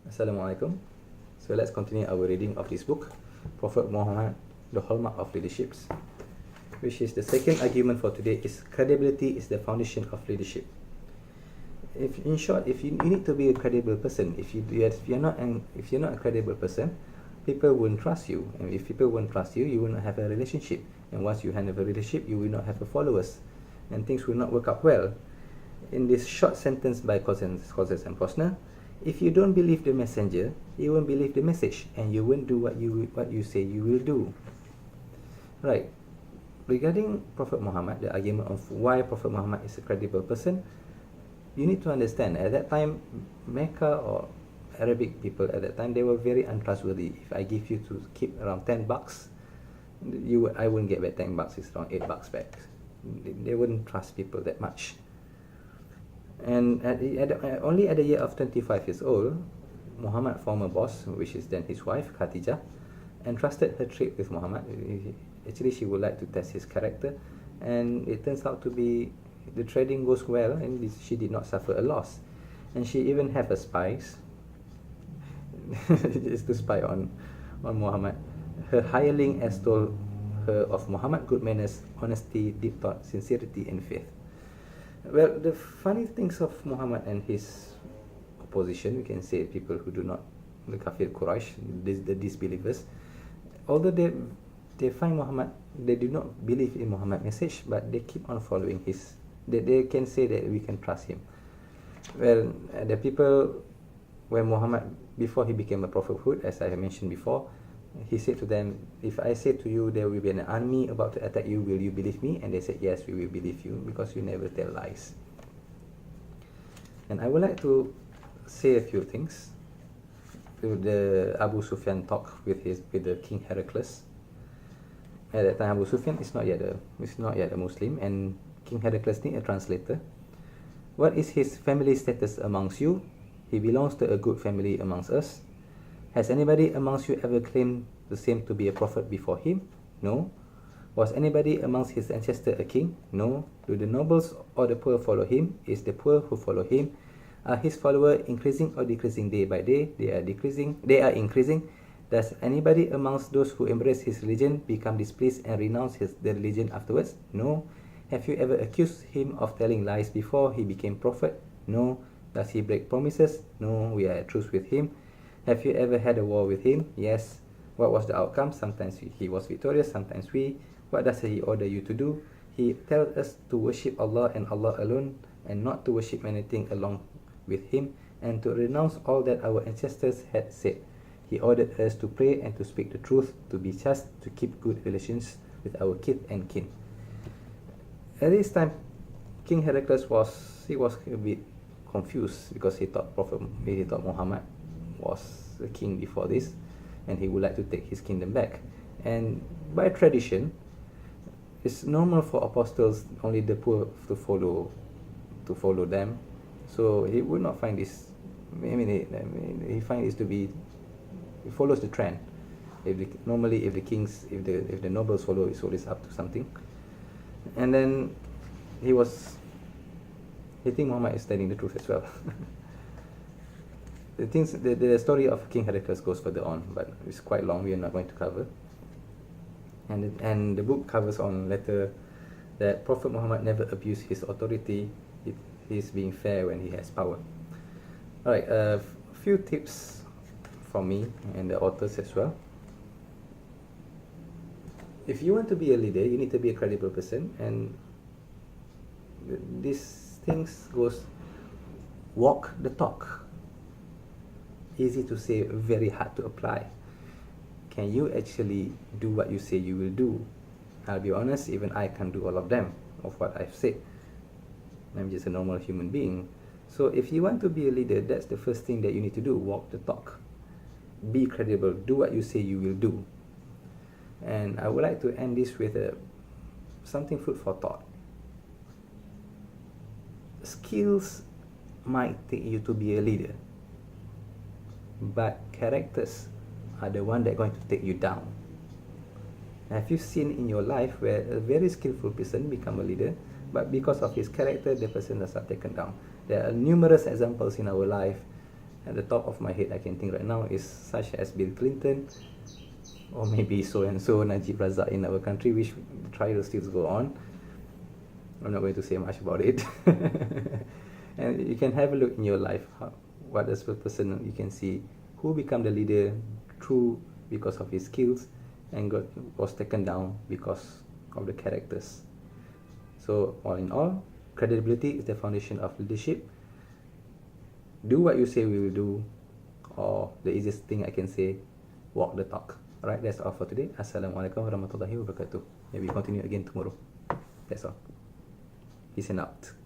Assalamualaikum. So let's continue our reading of this book, Prophet Muhammad, the Hallmark of Leaderships, which is the second argument for today is credibility is the foundation of leadership. In short, if you need to be a credible person, if you're not a credible person, people won't trust you, and if people won't trust you, you will not have a relationship, and once you have a relationship, you will not have followers, and things will not work out well. In this short sentence by Cousins and Posner, if you don't believe the messenger, you won't believe the message, and you won't do what you say you will do. Right. Regarding Prophet Muhammad, the argument of why Prophet Muhammad is a credible person, you need to understand at that time, Mecca or Arabic people at that time, they were very untrustworthy. If I give you to keep around $10, I wouldn't get back $10. It's around $8 back. They wouldn't trust people that much. And only at the year of 25 years old, Muhammad's former boss, which is then his wife, Khadijah, entrusted her trade with Muhammad. Actually, she would like to test his character, and it turns out to be the trading goes well, and she did not suffer a loss. And she even had a spies, just to spy on Muhammad. Her hireling has told her of Muhammad good manners, honesty, deep thought, sincerity, and faith. Well, the funny things of Muhammad and his opposition, we can say people who do not, the Kafir Quraysh, the disbelievers, although they find Muhammad, they do not believe in Muhammad's message, but they keep on following his, they can say that we can trust him. Well, the people, when Muhammad, before he became a prophethood, as I mentioned before, he said to them, if I say to you there will be an army about to attack you, will you believe me? And they said, yes, we will believe you, because you never tell lies. And I would like to say a few things. The Abu Sufyan talk with the King Heracles. At that time, Abu Sufyan is not yet a Muslim, and King Heracles need a translator. What is his family status amongst you? He belongs to a good family amongst us. Has anybody amongst you ever claimed the same to be a prophet before him? No. Was anybody amongst his ancestors a king? No. Do the nobles or the poor follow him? Is the poor who follow him? Are his followers increasing or decreasing day by day? They are increasing. Does anybody amongst those who embrace his religion become displeased and renounce the religion afterwards? No. Have you ever accused him of telling lies before he became prophet? No. Does he break promises? No. We are at truce with him. Have you ever had a war with him? Yes. What was the outcome? Sometimes he was victorious, sometimes we. What does he order you to do? He tells us to worship Allah and Allah alone, and not to worship anything along with him, and to renounce all that our ancestors had said. He ordered us to pray and to speak the truth, to be just, to keep good relations with our kith and kin. At this time, King Heracles was a bit confused, because he thought Muhammad was a king before this, and he would like to take his kingdom back. And by tradition, it's normal for apostles only the poor to follow them. So he would not find this. He finds this to be. He follows the trend. If the nobles follow, it's always up to something. And then he think Muhammad is telling the truth as well. The story of King Heracles goes further on, but it's quite long. We are not going to cover. And the book covers on later that Prophet Muhammad never abused his authority. He's being fair when he has power. All right, a few tips from me and the authors as well. If you want to be a leader, you need to be a credible person, and these things goes walk the talk. Easy to say, very hard to apply. Can you actually do what you say you will do? I'll be honest, even I can't do all of them, of what I've said. I'm just a normal human being. So if you want to be a leader, that's the first thing that you need to do, walk the talk. Be credible, do what you say you will do. And I would like to end this with something food for thought. Skills might take you to be a leader, but characters are the one that are going to take you down. Have you seen in your life where a very skillful person become a leader, but because of his character, the person is taken down? There are numerous examples in our life at the top of my head I can think right now is such as Bill Clinton, or maybe so and so Najib Razak in our country, which the trial still go on. I'm not going to say much about it. And you can have a look in your life, what is the person you can see who become the leader through because of his skills and was taken down because of the characters. So all in all, credibility is the foundation of leadership. Do what you say we will do, or the easiest thing I can say, walk the talk. Alright, that's all for today. Assalamualaikum warahmatullahi wabarakatuh. Maybe continue again tomorrow. That's all. Peace and out.